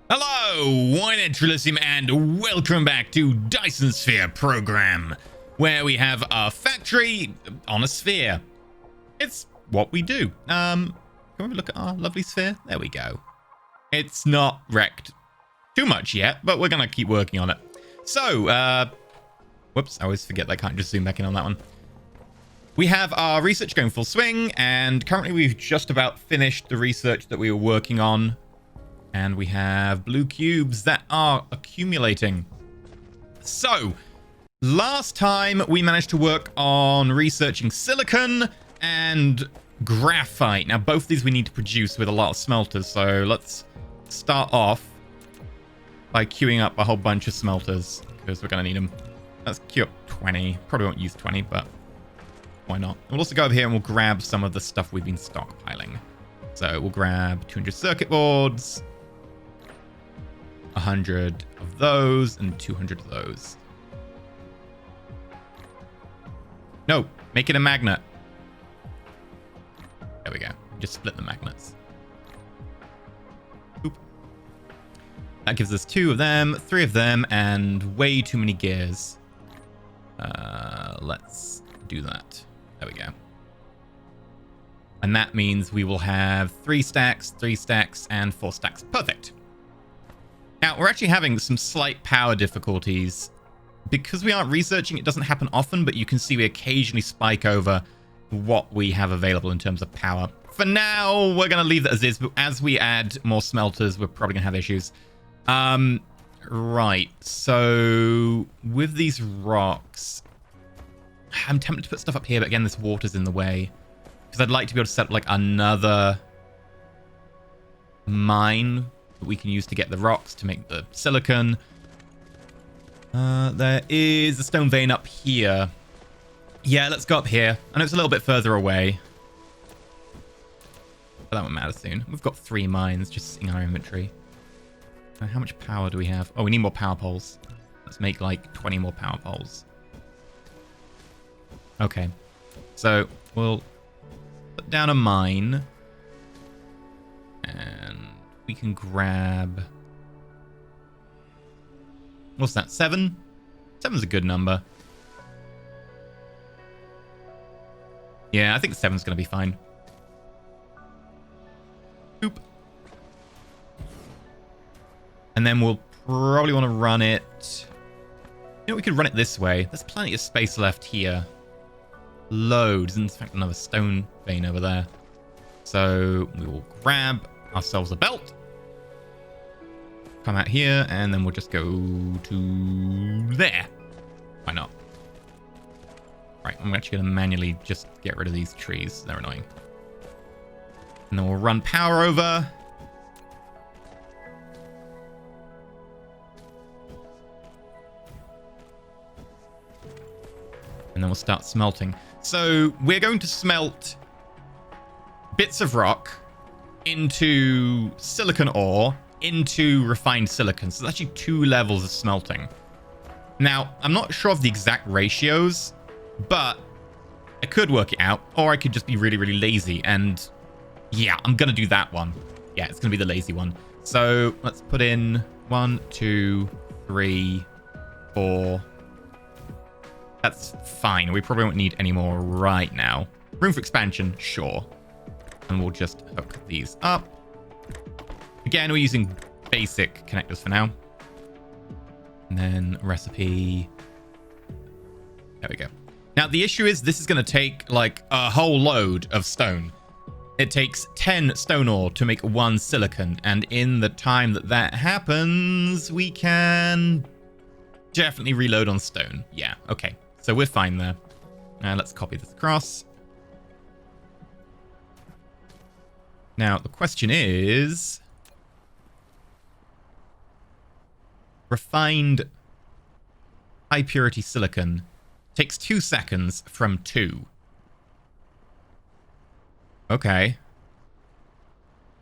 Hello, I'm EnterElysium and welcome back to Dyson Sphere Program, where we have a factory on a sphere. It's what we do. Can we look at our lovely sphere? There we go. It's not wrecked too much yet, but we're going to keep working on it. So, whoops, I always forget that I can't just zoom back in on that one. We have our research going full swing, and currently we've just about finished the research that we were working on. And we have blue cubes that are accumulating. So, last time we managed to work on researching silicon and graphite. Now, both of these we need to produce with a lot of smelters. So, let's start off by queuing up a whole bunch of smelters, because we're going to need them. Let's queue up 20. Probably won't use 20, but why not? We'll also go over here and we'll grab some of the stuff we've been stockpiling. So, we'll grab 200 circuit boards, 100 of those, and 200 of those. No, make it a magnet. There we go. Just split the magnets. Oop. That gives us 2 of them, 3 of them, and way too many gears. Let's do that. There we go. And that means we will have 3 stacks, 3 stacks, and 4 stacks. Perfect. Now, we're actually having some slight power difficulties. Because we aren't researching, it doesn't happen often, but you can see we occasionally spike over what we have available in terms of power. For now, we're going to leave that as is, but as we add more smelters, we're probably going to have issues. Right, so with these rocks, I'm tempted to put stuff up here, but again, this water's in the way. Because I'd like to be able to set up like another mine that we can use to get the rocks to make the silicon. There is a stone vein up here. Yeah, let's go up here. I know it's a little bit further away, but that won't matter soon. We've got 3 mines just in our inventory. How much power do we have? Oh, we need more power poles. Let's make like 20 more power poles. Okay, so we'll put down a mine, and we can grab... What's that? 7? 7's a good number. Yeah, I think 7's going to be fine. Oop. And then we'll probably want to run it... You know, we could run it this way. There's plenty of space left here. Loads. In fact, another stone vein over there. So we will grab ourselves a belt. Come out here, and then we'll just go to there. Why not? Right, I'm actually going to manually just get rid of these trees. They're annoying. And then we'll run power over. And then we'll start smelting. So we're going to smelt bits of rock into silicon ore, into refined silicon. So there's actually 2 levels of smelting. Now, I'm not sure of the exact ratios, but I could work it out, or I could just be really, really lazy. And yeah, I'm going to do that one. Yeah, it's going to be the lazy one. So let's put in 1, 2, 3, 4. That's fine. We probably won't need any more right now. Room for expansion, sure. And we'll just hook these up. Again, we're using basic connectors for now. And then recipe. There we go. Now, the issue is this is going to take like a whole load of stone. It takes 10 stone ore to make 1 silicon. And in the time that that happens, we can definitely reload on stone. Yeah, okay. So we're fine there. Now let's copy this across. Now, the question is... Refined high purity silicon takes 2 seconds from 2. Okay.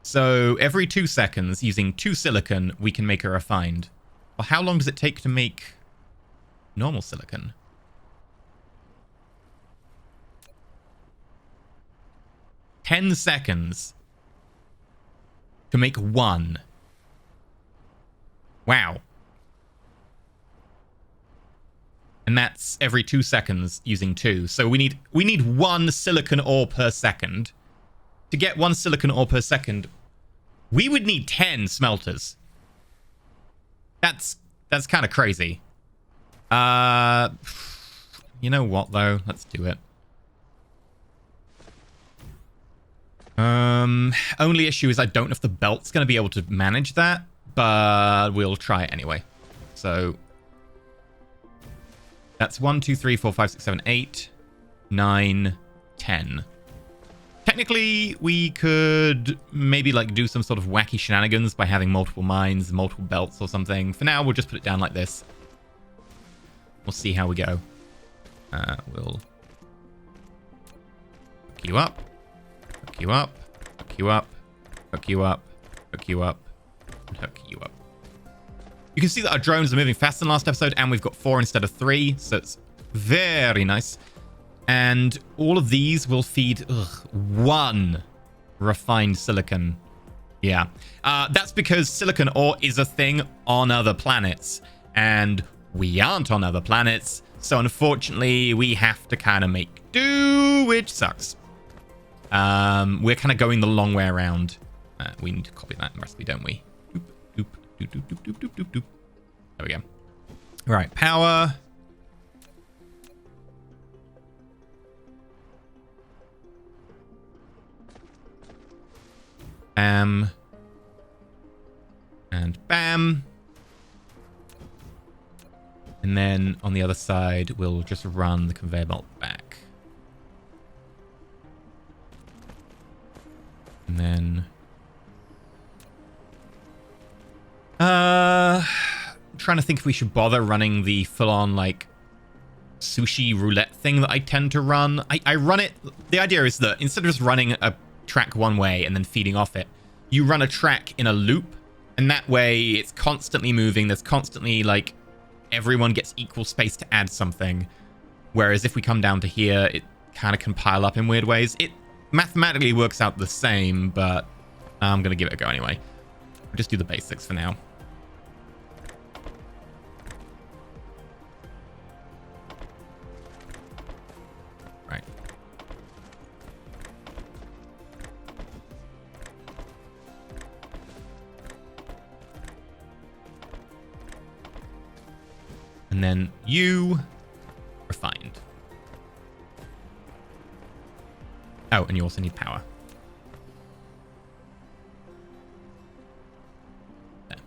So every 2 seconds, using 2 silicon, we can make a refined. Well, how long does it take to make normal silicon? 10 seconds to make 1. Wow. And that's every 2 seconds using 2. So we need 1 silicon ore per second. To get 1 silicon ore per second, we would need 10 smelters. That's kind of crazy. You know what though? Let's do it. Only issue is I don't know if the belt's going to be able to manage that, but we'll try it anyway. So that's 1, 2, 3, 4, 5, 6, 7, 8, 9, 10. Technically, we could maybe like do some sort of wacky shenanigans by having multiple mines, multiple belts or something. For now, we'll just put it down like this. We'll see how we go. We'll hook you up, hook you up, hook you up, hook you up, hook you up, and hook you up. You can see that our drones are moving faster than last episode, and we've got 4 instead of 3, so it's very nice. And all of these will feed 1 refined silicon. Yeah. That's because silicon ore is a thing on other planets, and we aren't on other planets, so unfortunately we have to kind of make do, which sucks. We're kind of going the long way around. We need to copy that recipe, don't we? Doop, doop, doop, doop, doop, doop, doop, doop. There we go. All right, power. Bam. And bam. And then on the other side, we'll just run the conveyor belt back. And then... trying to think if we should bother running the full-on, like, sushi roulette thing that I tend to run. I run it... The idea is that instead of just running a track one way and then feeding off it, you run a track in a loop, and that way it's constantly moving. There's constantly, like... everyone gets equal space to add something. Whereas if we come down to here, it kind of can pile up in weird ways. It mathematically works out the same, but I'm going to give it a go anyway. We'll just do the basics for now. Right. And then you refined. Oh, and you also need power. There.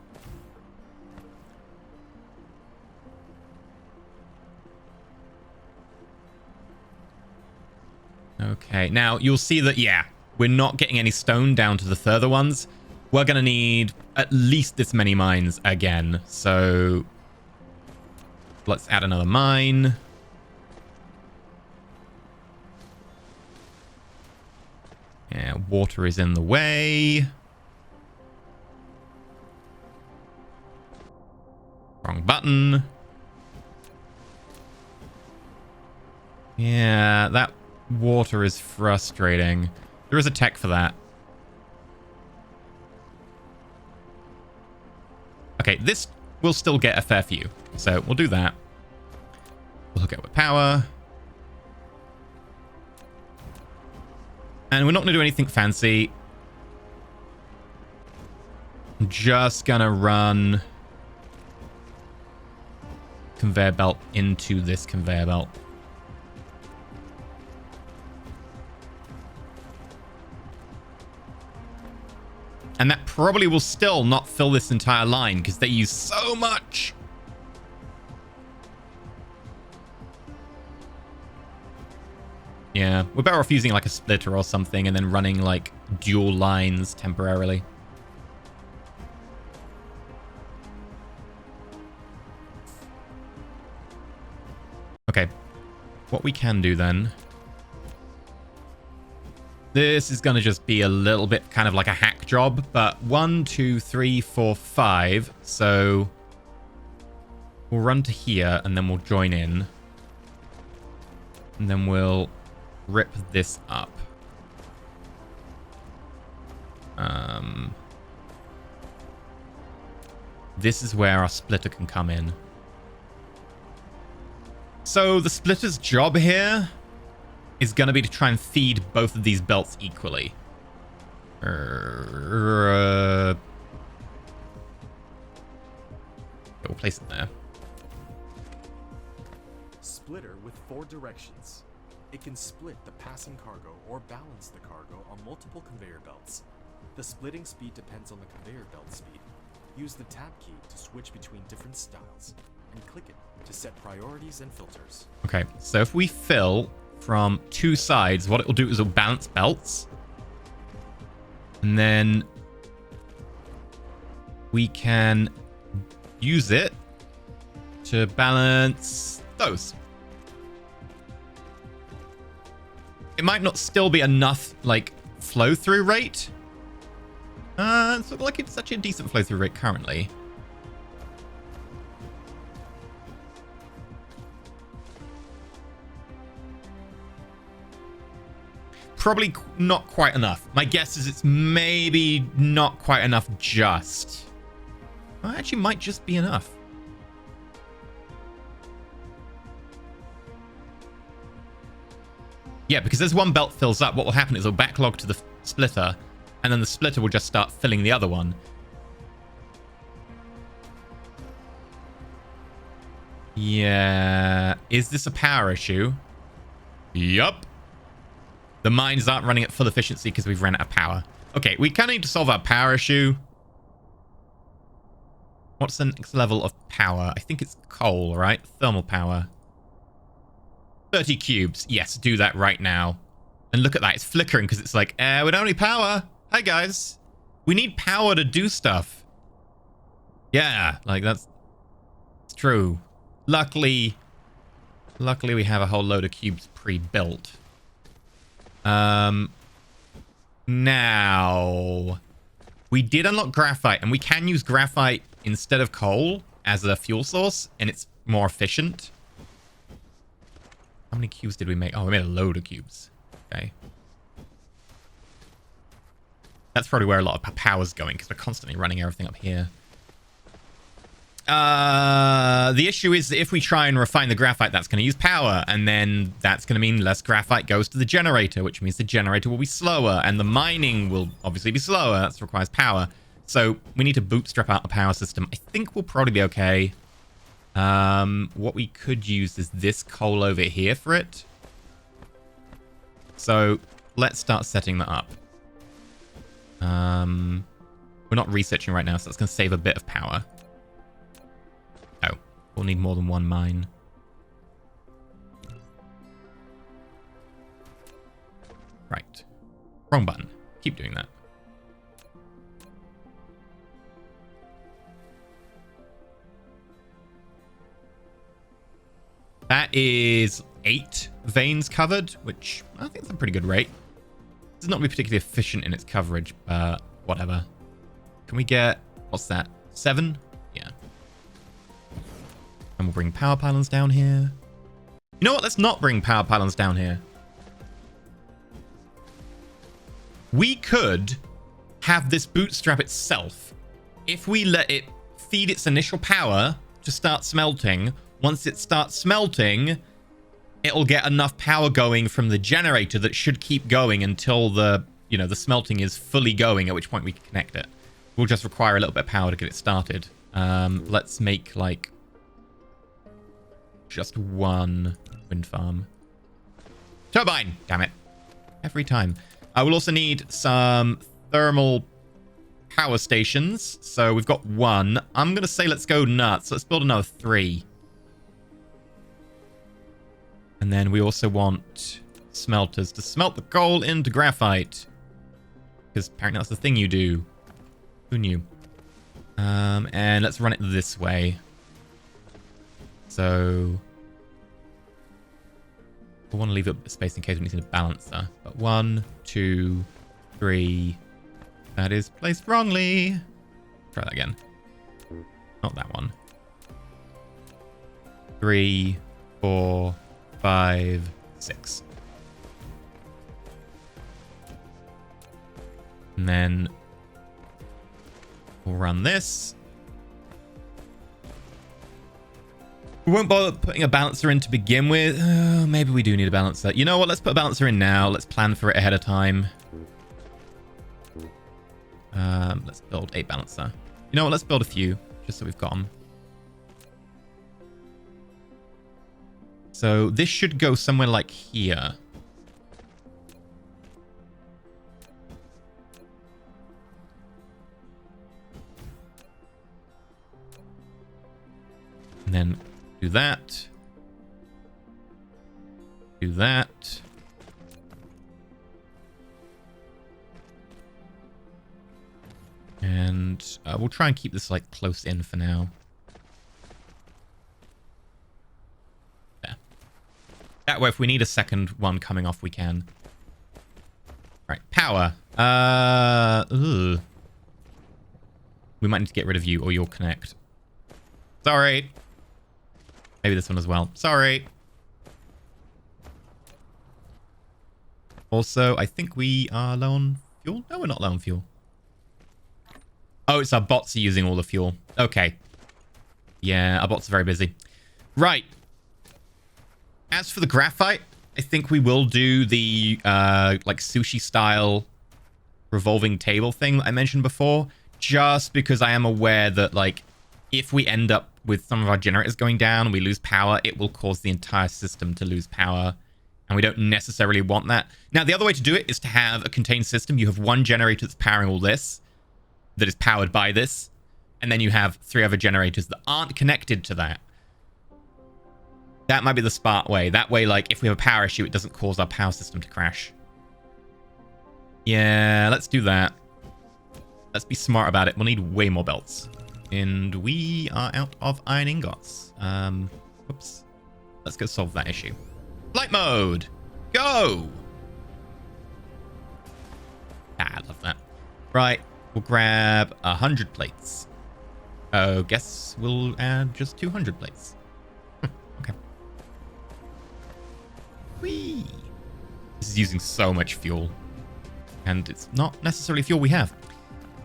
Okay, now you'll see that, yeah, we're not getting any stone down to the further ones. We're going to need at least this many mines again, so... let's add another mine. Yeah, water is in the way. Wrong button. Yeah, that water is frustrating. There is a tech for that. Okay, this will still get a fair few. So we'll do that. We'll hook it with power. And we're not going to do anything fancy. I'm just going to run conveyor belt into this conveyor belt. And that probably will still not fill this entire line because they use so much. Yeah, we're better off using like a splitter or something and then running like dual lines temporarily. Okay, what we can do then... this is going to just be a little bit kind of like a hack job, but 1, 2, 3, 4, 5. So we'll run to here and then we'll join in. And then we'll rip this up. this is where our splitter can come in. So the splitter's job here is going to be to try and feed both of these belts equally. We'll place it there. Splitter with 4 directions. It can split the passing cargo or balance the cargo on multiple conveyor belts. The splitting speed depends on the conveyor belt speed. Use the tab key to switch between different styles, and click it to set priorities and filters. Okay, so if we fill from 2 sides, what it will do is it'll balance belts. And then we can use it to balance those. It might not still be enough, like, flow-through rate. It's not like it's such a decent flow-through rate currently. Probably not quite enough. My guess is it's maybe not quite enough just. Well, actually might just be enough. Yeah, because as one belt fills up, what will happen is it'll backlog to the splitter, and then the splitter will just start filling the other one. Yeah. Is this a power issue? Yup. The mines aren't running at full efficiency because we've ran out of power. Okay, we kind of need to solve our power issue. What's the next level of power? I think it's coal, right? Thermal power. 30 cubes. Yes, do that right now. And look at that. It's flickering because it's like, we don't have any power. Hi, guys. We need power to do stuff. Yeah, like that's true. Luckily we have a whole load of cubes pre-built. Now, we did unlock graphite, and we can use graphite instead of coal as a fuel source, and it's more efficient. How many cubes did we make? Oh, we made a load of cubes. Okay. That's probably where a lot of power's going, because we're constantly running everything up here. The issue is that if we try and refine the graphite, that's going to use power, and then that's going to mean less graphite goes to the generator, which means the generator will be slower, and the mining will obviously be slower. That requires power. So we need to bootstrap out the power system. I think we'll probably be okay. What we could use is this coal over here for it. So let's start setting that up. We're not researching right now, so that's going to save a bit of power. Oh, we'll need more than one mine. Right. Wrong button. Keep doing that. That is 8 veins covered, which I think is a pretty good rate. It's not be particularly efficient in its coverage, but whatever. Can we get, what's that, 7? Yeah. And we'll bring power pylons down here. You know what? Let's not bring power pylons down here. We could have this bootstrap itself. If we let it feed its initial power to start smelting, once it starts smelting, it'll get enough power going from the generator that should keep going until the smelting is fully going, at which point we can connect it. We'll just require a little bit of power to get it started. Let's make, like, just one wind farm. Turbine! Damn it. Every time. I will also need some thermal power stations. So we've got 1. I'm going to say let's go nuts. Let's build another 3. And then we also want smelters to smelt the coal into graphite. Because apparently that's the thing you do. Who knew? And let's run it this way. So I want to leave a bit of space in case we need a balancer. But 1, 2, 3. That is placed wrongly. Try that again. Not that one. 3, 4, 5, 6. And then we'll run this. We won't bother putting a balancer in to begin with. Maybe we do need a balancer. You know what? Let's put a balancer in now. Let's plan for it ahead of time. Let's build a balancer. You know what? Let's build a few, just so we've got them. So this should go somewhere like here. And then do that. Do that. And we'll try and keep this like close in for now. There. That way, if we need a second one coming off, we can. Right, power. We might need to get rid of you or you'll connect. Sorry. Maybe this one as well. Sorry. Also, I think we are low on fuel. No, we're not low on fuel. Oh, it's our bots are using all the fuel. Okay. Yeah, our bots are very busy. Right. As for the graphite, I think we will do the like sushi style revolving table thing that I mentioned before, just because I am aware that like if we end up with some of our generators going down and we lose power, it will cause the entire system to lose power. And we don't necessarily want that. Now, the other way to do it is to have a contained system. You have one generator that's powering all this, that is powered by this. And then you have 3 other generators that aren't connected to that. That might be the smart way. That way, like, if we have a power issue, it doesn't cause our power system to crash. Yeah, let's do that. Let's be smart about it. We'll need way more belts. And we are out of iron ingots. Whoops. Let's go solve that issue. Flight mode. Go. I love that. Right. We'll grab 100 plates. Oh, guess we'll add just 200 plates. Okay. Whee. This is using so much fuel. And it's not necessarily fuel we have.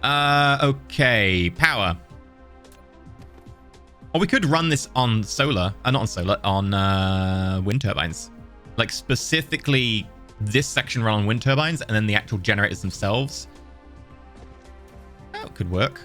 Okay. Power. Or we could run this on solar. Not on solar. On wind turbines. Like specifically this section run on wind turbines and then the actual generators themselves. That could work.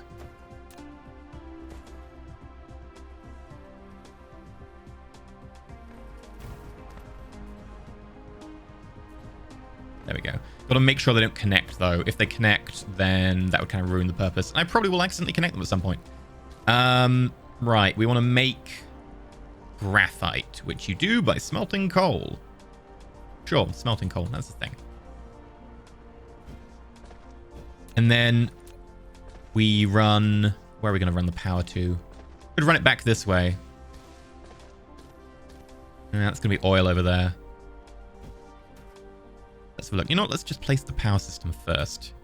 There we go. Got to make sure they don't connect though. If they connect, then that would kind of ruin the purpose. And I probably will accidentally connect them at some point. Right. We want to make graphite, which you do by smelting coal. Sure, smelting coal. That's the thing. And then we run... Where are we going to run the power to? Could run it back this way. That's going to be oil over there. Let's have a look. You know what? Let's just place the power system first.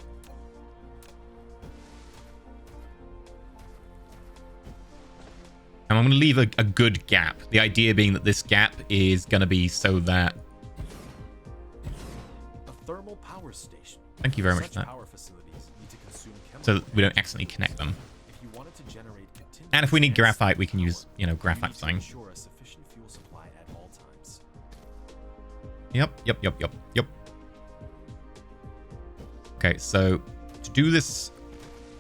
And I'm going to leave a good gap. The idea being that this gap is going to be so that... A thermal power station. Thank you very much for that. Power facilities need to consume so that we don't accidentally connect them. If you wanted to generate and if we need graphite, we can use, you know, graphite thing. Ensure a sufficient fuel supply at all times. Yep. Okay, so to do this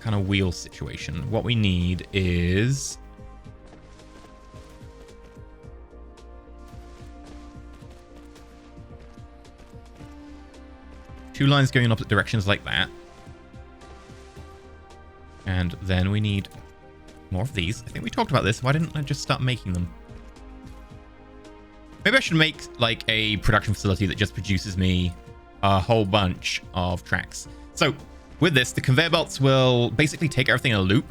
kind of wheel situation, what we need is... two lines going in opposite directions like that. And then we need more of these. I think we talked about this. Why didn't I just start making them? Maybe I should make like a production facility that just produces me a whole bunch of tracks. So with this, the conveyor belts will basically take everything in a loop.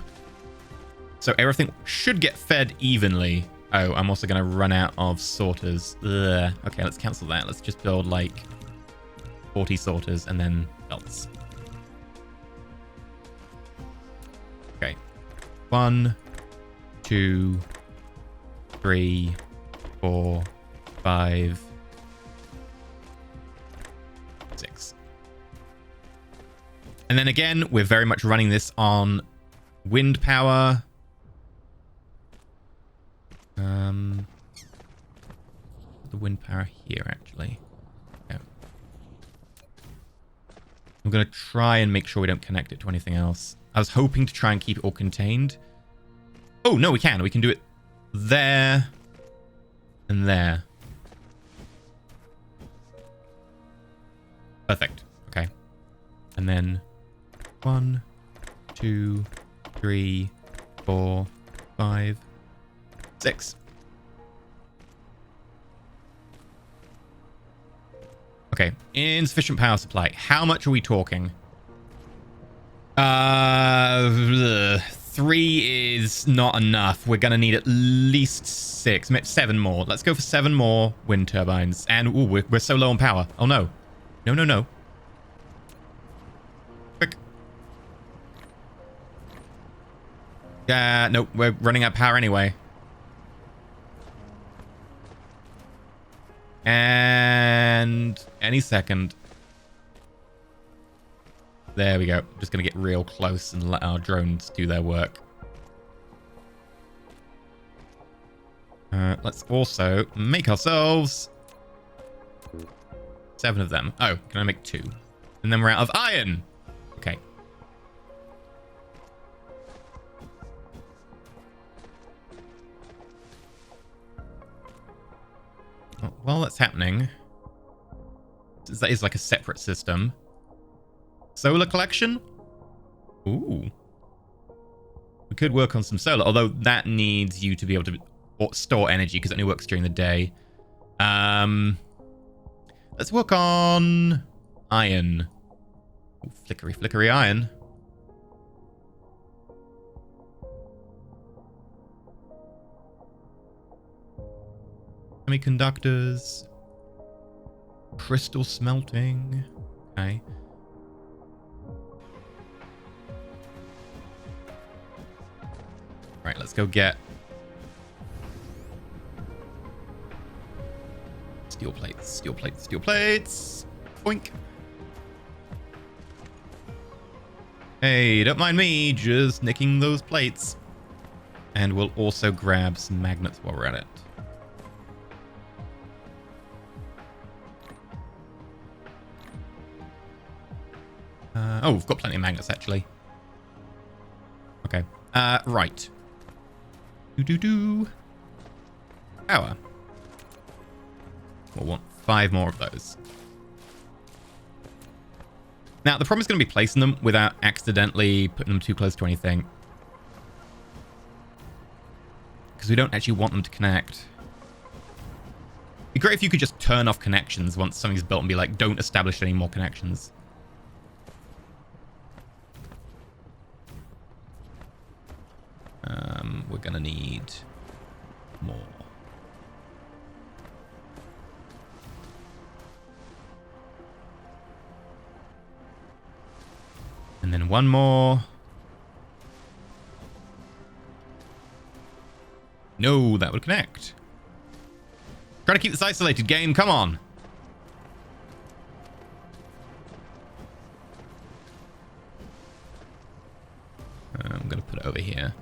So everything should get fed evenly. Oh, I'm also going to run out of sorters. Ugh. Okay, let's cancel that. Let's just build like 40 sorters and then belts. Okay. 1, 2, 3, 4, 5, 6. And then again, we're very much running this on wind power. The wind power here, actually. Yeah. I'm going to try and make sure we don't connect it to anything else. I was hoping to try and keep it all contained. Oh, no, we can. We can do it there and there. Perfect. Okay. And then 1, 2, 3, 4, 5, 6. Okay, insufficient power supply. How much are we talking? 3 is not enough. We're gonna need at least 6, maybe 7 more. Let's go for 7 more wind turbines. And ooh, we're so low on power. Oh no. No, no, no. Quick. Nope, we're running out of power anyway. And any second. There we go. Just going to get real close and let our drones do their work. Let's also make ourselves 7 of them. Oh, can I make 2? And then we're out of iron. Okay. While that's happening, since that is like a separate system, solar collection? Ooh. We could work on some solar, although that needs you to be able to store energy because it only works during the day. Let's work on iron. Ooh, flickery, flickery iron. Semiconductors. Crystal smelting. Okay. Right, let's go get steel plates, steel plates, steel plates. Boink. Hey, don't mind me, just nicking those plates. And we'll also grab some magnets while we're at it. Oh, we've got plenty of magnets, actually. Okay. Right. Power. We'll want 5 more of those. Now, the problem is going to be placing them without accidentally putting them too close to anything. Because we don't actually want them to connect. It'd be great if you could just turn off connections once something's built and be like, don't establish any more connections. We're going to need more. And then 1 more. No, that would connect. Try to keep this isolated, game. Come on. I'm going to put it over here.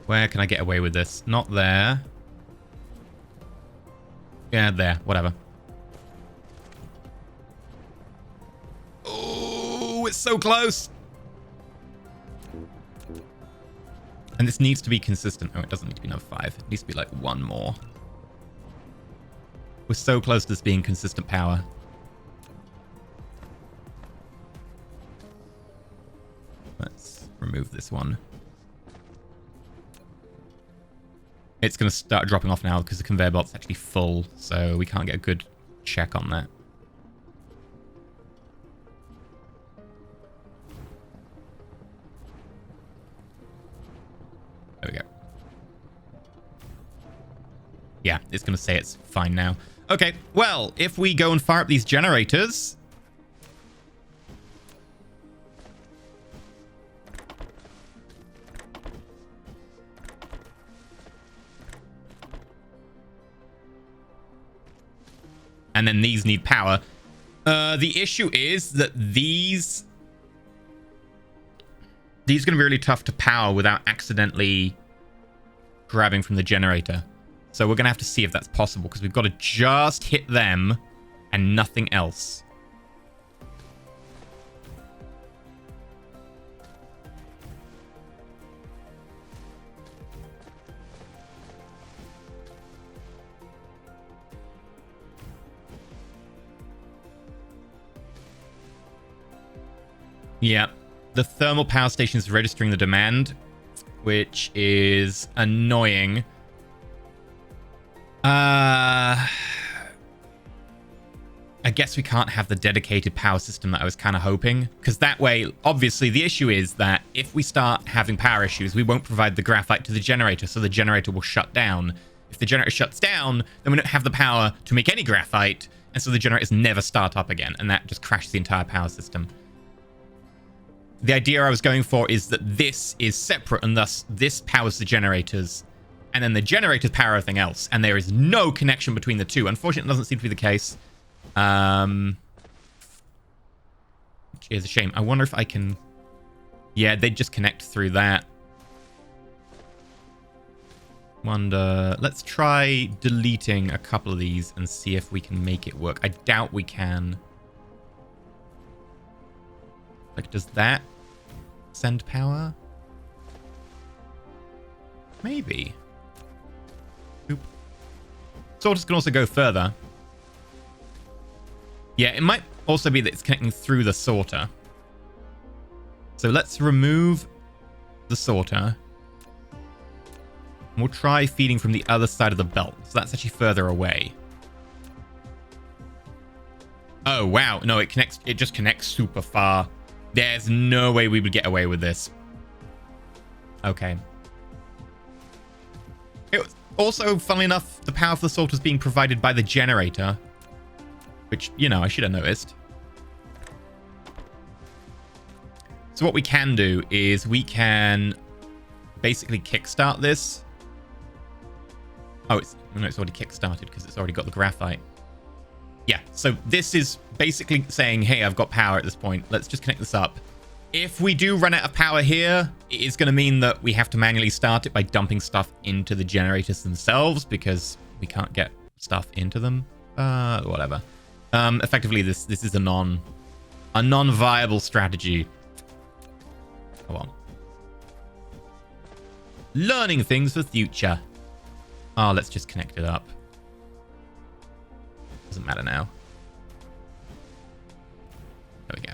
Where can I get away with this? Not there. Yeah, there. Whatever. Oh, it's so close. And this needs to be consistent. Oh, it doesn't need to be number 5. It needs to be like 1 more. We're so close to this being consistent power. Let's remove this one. It's going to start dropping off now because the conveyor belt's actually full, so we can't get a good check on that. There we go. Yeah, it's going to say it's fine now. Okay, well, if we go and fire up these generators... and then these need power. The issue is that these are going to be really tough to power without accidentally grabbing from the generator. So we're going to have to see if that's possible, because we've got to just hit them and nothing else. Yeah, the thermal power station is registering the demand, which is annoying. I guess we can't have the dedicated power system that I was kind of hoping, because that way, obviously, the issue is that if we start having power issues, we won't provide the graphite to the generator, so the generator will shut down. If the generator shuts down, then we don't have the power to make any graphite, and so the generators never start up again, and that just crashes the entire power system. The idea I was going for is that this is separate, and thus this powers the generators, and then the generators power everything else, and there is no connection between the two. Unfortunately, it doesn't seem to be the case. Which is a shame. I wonder if I can... Yeah, they just connect through that. Wonder... Let's try deleting a couple of these and see if we can make it work. I doubt we can. Like, does that send power? Maybe. Oop. Sorters can also go further. Yeah, it might also be that it's connecting through the sorter. So let's remove the sorter. And we'll try feeding from the other side of the belt. So that's actually further away. Oh, wow. No, it just connects super far. There's no way we would get away with this. Okay. It was also, funnily enough, the power for the sorter is being provided by the generator. Which, you know, I should have noticed. So what we can do is we can basically kickstart this. Oh, no, it's already kickstarted because it's already got the graphite. Yeah, so this is basically saying, hey, I've got power at this point. Let's just connect this up. If we do run out of power here, it is going to mean that we have to manually start it by dumping stuff into the generators themselves because we can't get stuff into them. Whatever. Effectively, this is a non-viable strategy. Come on. Learning things for the future. Oh, let's just connect it up. Doesn't matter now. There we go.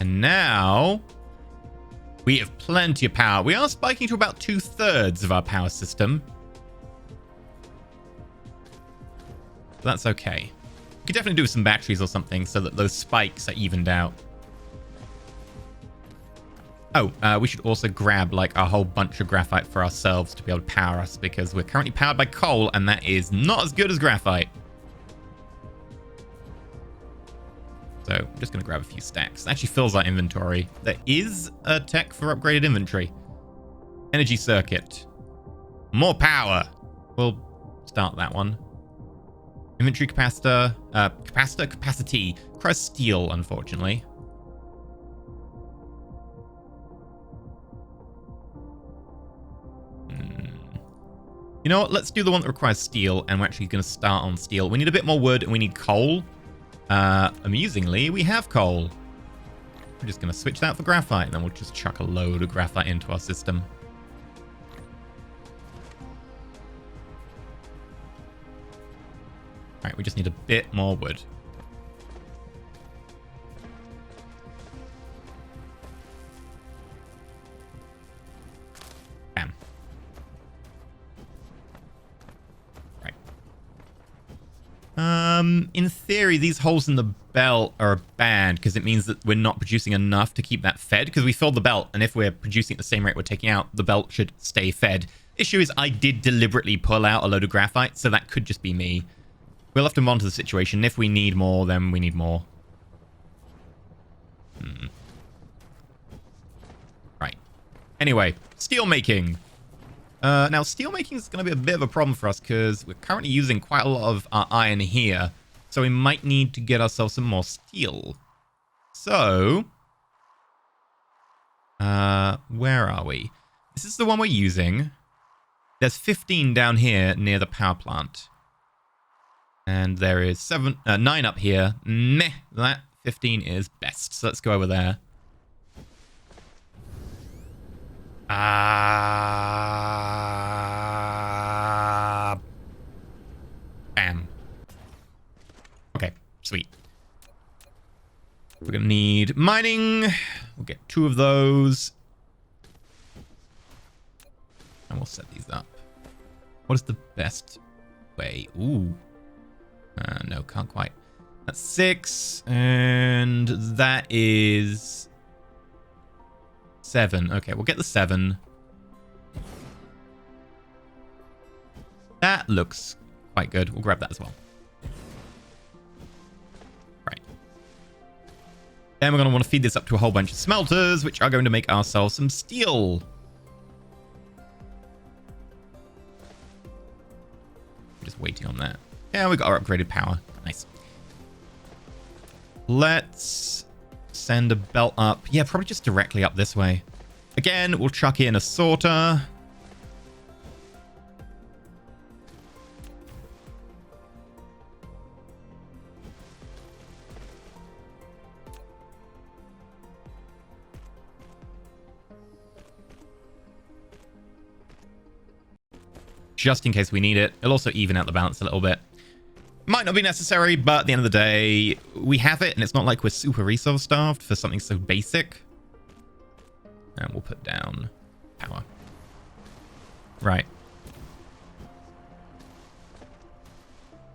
And now we have plenty of power. We are spiking to about 2/3 of our power system. That's okay. We could definitely do some batteries or something so that those spikes are evened out. Oh, we should also grab like a whole bunch of graphite for ourselves to be able to power us because we're currently powered by coal and that is not as good as graphite. So I'm just going to grab a few stacks. It actually fills our inventory. There is a tech for upgraded inventory. Energy circuit. More power. We'll start that one. Inventory capacitor. Capacity. Requires steel, unfortunately. You know what? Let's do the one that requires steel, and we're actually going to start on steel. We need a bit more wood, and we need coal. Amusingly, we have coal. We're just going to switch that for graphite, and then we'll just chuck a load of graphite into our system. Alright, we just need a bit more wood. Bam. Right. In theory, these holes in the belt are bad because it means that we're not producing enough to keep that fed because we filled the belt, and if we're producing at the same rate we're taking out, the belt should stay fed. Issue is I did deliberately pull out a load of graphite, so that could just be me. We'll have to monitor the situation. If we need more, then we need more. Right. Anyway, steel making. Now, steel making is going to be a bit of a problem for us because we're currently using quite a lot of our iron here. So we might need to get ourselves some more steel. So, Where are we? This is the one we're using. There's 15 down here near the power plant. And there is 9 up here. Meh, that 15 is best. So let's go over there. Bam. Okay, sweet. We're going to need mining. We'll get 2 of those. And we'll set these up. What is the best way? Ooh. No, can't quite. That's 6. And that is 7. Okay, we'll get the 7. That looks quite good. We'll grab that as well. Right. Then we're going to want to feed this up to a whole bunch of smelters, which are going to make ourselves some steel. Just waiting on that. Yeah, we got our upgraded power. Nice. Let's send a belt up. Yeah, probably just directly up this way. Again, we'll chuck in a sorter. Just in case we need it. It'll also even out the balance a little bit. Might not be necessary, but at the end of the day, we have it, and it's not like we're super resource starved for something so basic. And we'll put down power. Right.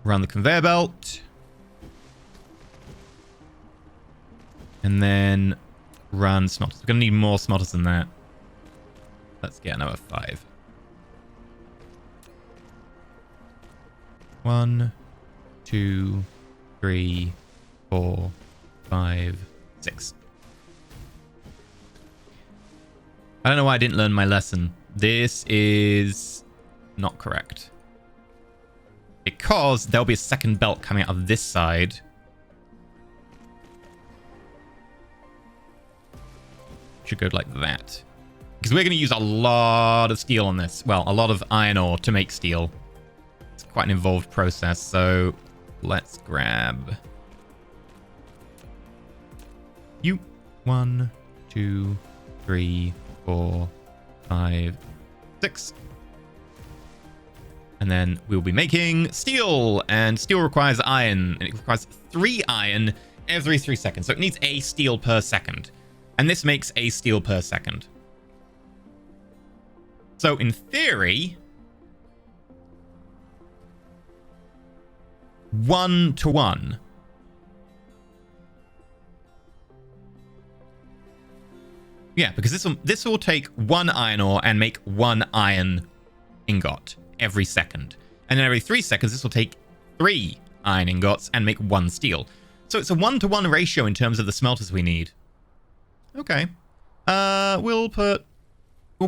Run the conveyor belt. And then run smelters. We're going to need more smelters than that. Let's get another 5. 1, 2, 3, 4, 5, 6. I don't know why I didn't learn my lesson. This is not correct. Because there'll be a second belt coming out of this side. Should go like that. Because we're going to use a lot of steel on this. Well, a lot of iron ore to make steel. It's quite an involved process, so let's grab you. 1, 2, 3, 4, 5, 6. And then we'll be making steel, and steel requires iron, and it requires 3 iron every 3 seconds. So it needs a steel per second, and this makes a steel per second. So in theory, 1 to 1. Yeah, because this will take 1 iron ore and make 1 iron ingot every second. And then every 3 seconds, this will take 3 iron ingots and make 1 steel. So it's a 1 to 1 ratio in terms of the smelters we need. Okay. We'll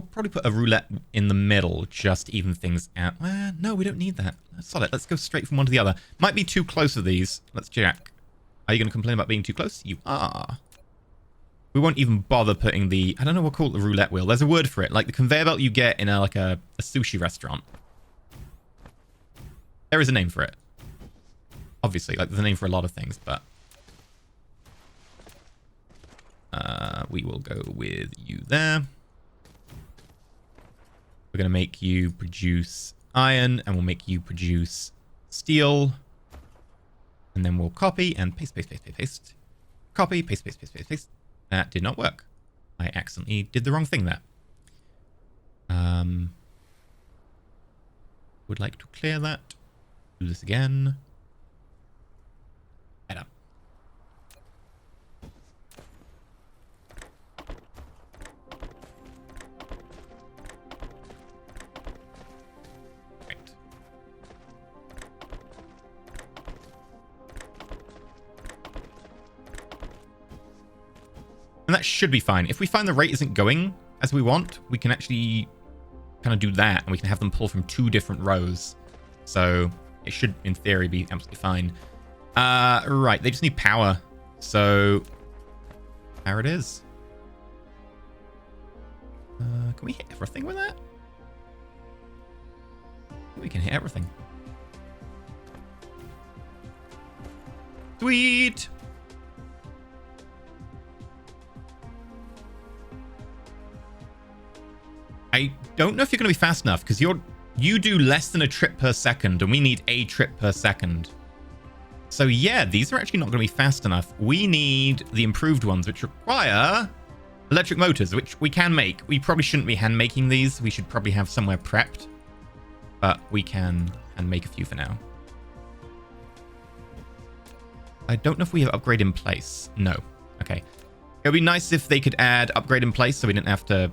probably put a roulette in the middle just to even things out. No, we don't need that. Solid. Let's go straight from one to the other. Might be too close with these. Let's check. Are you going to complain about being too close? You are. We won't even bother putting the... I don't know what to call it, the roulette wheel. There's a word for it. Like the conveyor belt you get in a sushi restaurant. There is a name for it. Obviously, like there's a name for a lot of things, but... we will go with you there. We're going to make you produce iron, and we'll make you produce steel. And then we'll copy and paste, paste, paste, paste, paste. Copy, paste, paste, paste, paste, paste. That did not work. I accidentally did the wrong thing there. Would like to clear that. Do this again. Better. Right. And that should be fine. If we find the rate isn't going as we want, we can actually kind of do that, and we can have them pull from 2 different rows. So it should, in theory, be absolutely fine. Right, they just need power. So there it is. Can we hit everything with that? I think we can hit everything. Sweet! I don't know if you're going to be fast enough because you do less than a trip per second and we need a trip per second. So yeah, these are actually not going to be fast enough. We need the improved ones, which require electric motors, which we can make. We probably shouldn't be hand making these. We should probably have somewhere prepped, but we can hand make a few for now. I don't know if we have upgrade in place. No. Okay. It would be nice if they could add upgrade in place so we didn't have to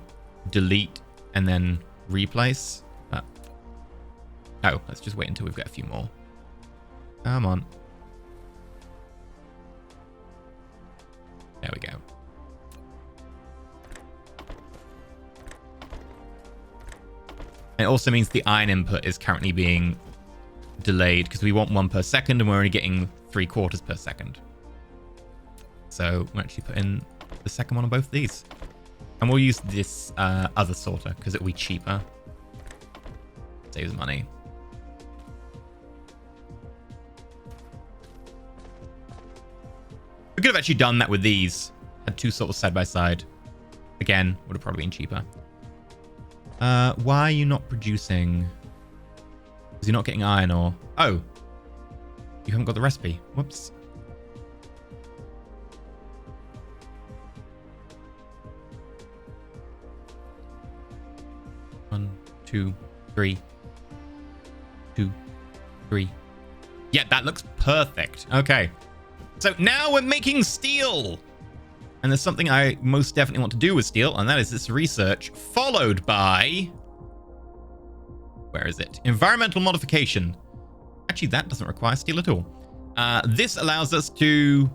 delete and then replace. But... oh, let's just wait until we've got a few more. Come on. There we go. It also means the iron input is currently being delayed because we want 1 per second and we're only getting 3/4 per second. So we'll actually put in the second one on both of these. And we'll use this other sorter because it'll be cheaper. Saves money. We could have actually done that with these. Had 2 sorters side by side. Again, would have probably been cheaper. Why are you not producing? Is he not getting iron ore? Oh. You haven't got the recipe. Whoops. One, 2, 3. 2, 3. Yeah, that looks perfect. Okay. So now we're making steel. And there's something I most definitely want to do with steel, and that is this research, followed by... where is it? Environmental modification. Actually, that doesn't require steel at all. This allows us to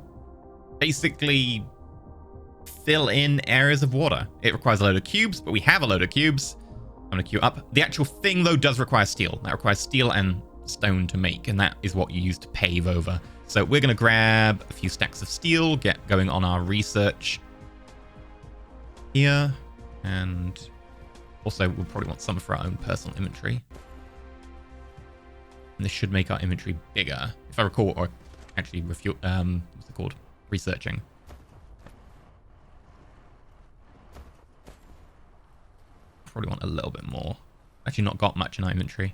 basically fill in areas of water. It requires a load of cubes, but we have a load of cubes. I'm going to queue up. The actual thing, though, does require steel. That requires steel and stone to make, and that is what you use to pave over. So we're going to grab a few stacks of steel, get going on our research here, and also we'll probably want some for our own personal inventory. And this should make our inventory bigger, if I recall, or actually what's it called? Researching. Probably want a little bit more. Actually not got much in our inventory.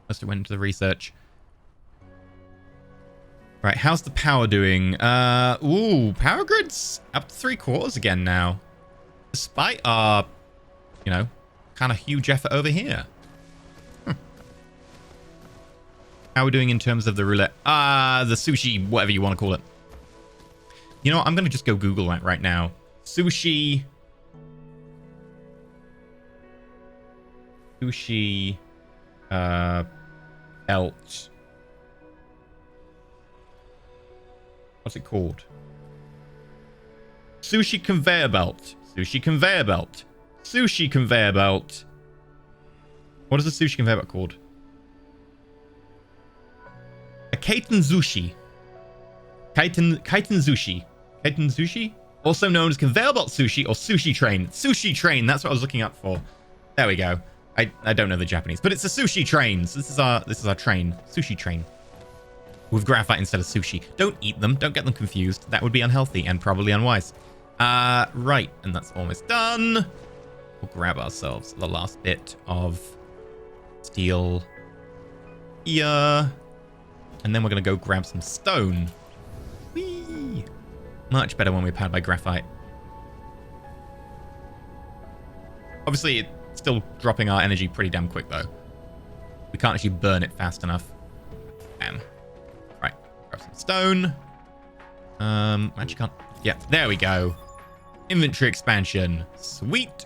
Most of it went into the research. Right, how's the power doing? Ooh, power grid's up to 3/4 again now. Despite our, you know, kind of huge effort over here. How are we doing in terms of the roulette? The sushi, whatever you want to call it. You know what? I'm going to just go Google that right now. Sushi... belt. What's it called? Sushi conveyor belt. Sushi conveyor belt. Sushi conveyor belt. What is the sushi conveyor belt called? A kaiten sushi. Kaiten sushi. Kaiten sushi? Also known as conveyor belt sushi or sushi train. Sushi train. That's what I was looking up for. There we go. I don't know the Japanese, but it's a sushi train. So this is our train. Sushi train. With graphite instead of sushi. Don't eat them. Don't get them confused. That would be unhealthy and probably unwise. Right. And that's almost done. We'll grab ourselves the last bit of steel here. And then we're going to go grab some stone. Whee! Much better when we're powered by graphite. Obviously, it's still dropping our energy pretty damn quick, though. We can't actually burn it fast enough. Bam. Right. Grab some stone. Actually can't. Yeah, there we go. Inventory expansion. Sweet.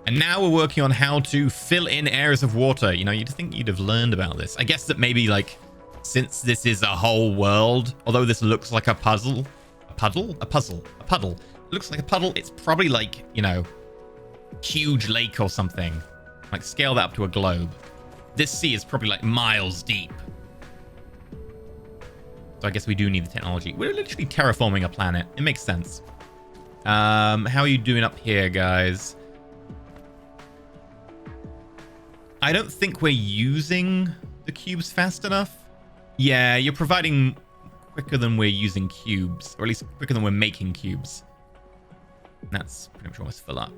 And now we're working on how to fill in areas of water. You know, you'd think you'd have learned about this. I guess that maybe, like, since this is a whole world, although this looks like a puzzle. A puddle? A puzzle. A puddle. It looks like a puddle. It's probably like, you know, huge lake or something. Like, scale that up to a globe. This sea is probably like miles deep. So I guess we do need the technology. We're literally terraforming a planet. It makes sense. How are you doing up here, guys? I don't think we're using the cubes fast enough. Yeah, you're providing quicker than we're using cubes, or at least quicker than we're making cubes. That's pretty much almost full up.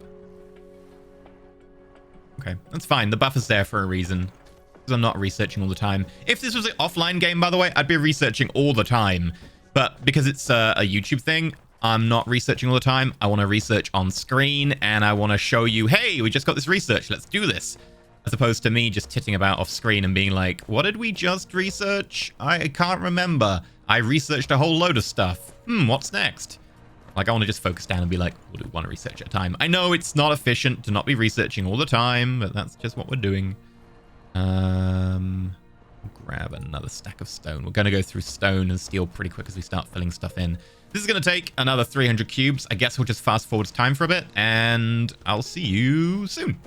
Okay, that's fine. The buffer's there for a reason, because I'm not researching all the time. If this was an offline game, by the way, I'd be researching all the time. But because it's a YouTube thing, I'm not researching all the time. I want to research on screen, and I want to show you, hey, we just got this research. Let's do this. As opposed to me just titting about off screen and being like, what did we just research? I can't remember. I researched a whole load of stuff. What's next? Like, I want to just focus down and be like, we'll do one research at a time. I know it's not efficient to not be researching all the time, but that's just what we're doing. Grab another stack of stone. We're going to go through stone and steel pretty quick as we start filling stuff in. This is going to take another 300 cubes. I guess we'll just fast forward time for a bit, and I'll see you soon.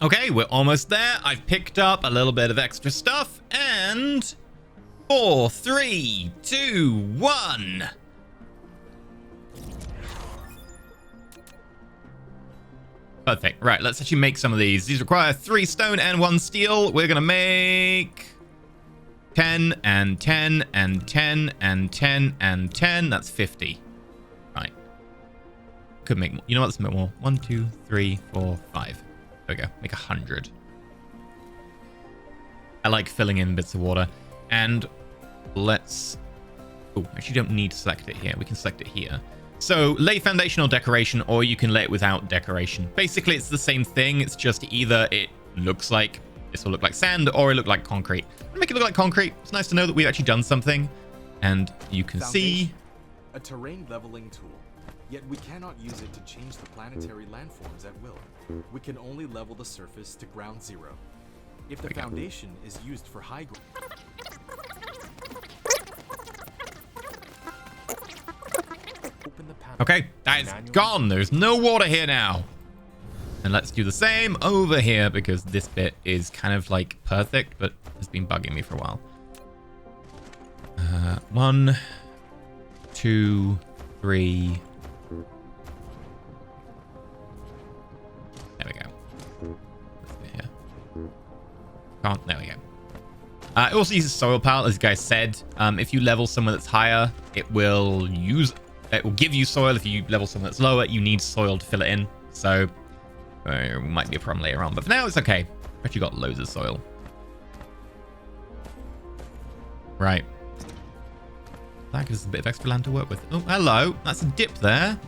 Okay, we're almost there. I've picked up a little bit of extra stuff, and 4, 3, 2, 1. Perfect. Right, let's actually make some of these. These require 3 stone and 1 steel. We're going to make 10 and 10 and 10 and 10 and 10. That's 50. Right. Could make more. You know what? Let's make more. 1, 2, 3, 4, 5. There we go. Make 100. I like filling in bits of water. And let's... Oh, actually don't need to select it here. We can select it here. So lay foundation or decoration, or you can lay it without decoration. Basically, it's the same thing. It's just either it looks like, this will look like sand, or it look like concrete. I'll make it look like concrete. It's nice to know that we've actually done something. And you can see... A terrain leveling tool. Yet we cannot use it to change the planetary landforms at will. We can only level the surface to ground zero. If the foundation is used for high ground... Okay, that is gone. There's no water here now. And let's do the same over here, because this bit is kind of like perfect, but has been bugging me for a while. 1, 2, 3. There we go. Let's go here. Can't. There we go. It also uses soil palette, as you guys said. If you level somewhere that's higher, it will give you soil. If you level somewhere that's lower, you need soil to fill it in. So, might be a problem later on. But for now, it's okay. I've actually got loads of soil. Right. That gives us a bit of extra land to work with. Oh, hello. That's a dip there.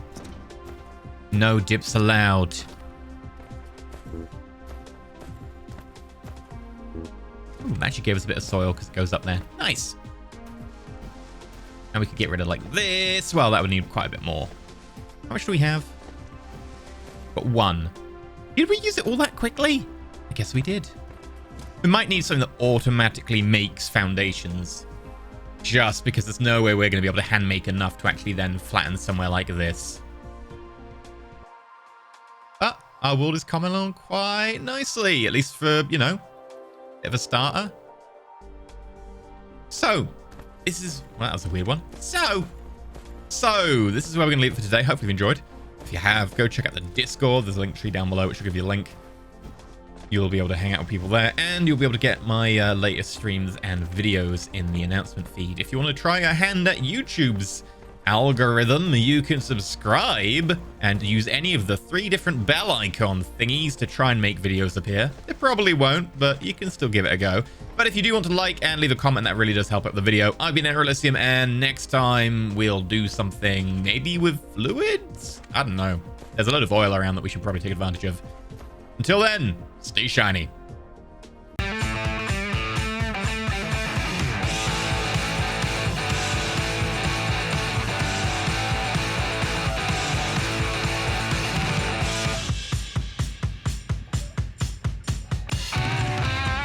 No dips allowed. Ooh, that actually gave us a bit of soil because it goes up there. Nice. And we could get rid of like this. Well, that would need quite a bit more. How much do we have? Got 1. Did we use it all that quickly? I guess we did. We might need something that automatically makes foundations. Just because there's no way we're going to be able to hand make enough to actually then flatten somewhere like this. But our world is coming along quite nicely. At least for, you know, a bit of a starter. So... this is... well, that was a weird one. So, this is where we're going to leave it for today. Hopefully you've enjoyed. If you have, go check out the Discord. There's a link tree down below, which will give you a link. You'll be able to hang out with people there, and you'll be able to get my latest streams and videos in the announcement feed. If you want to try a hand at YouTube's algorithm, you can subscribe and use any of the 3 different bell icon thingies to try and make videos appear. It probably won't, but you can still give it a go. But if you do want to like and leave a comment, that really does help out the video. I've been EnterElysium, and next time we'll do something maybe with fluids? I don't know. There's a load of oil around that we should probably take advantage of. Until then, stay shiny.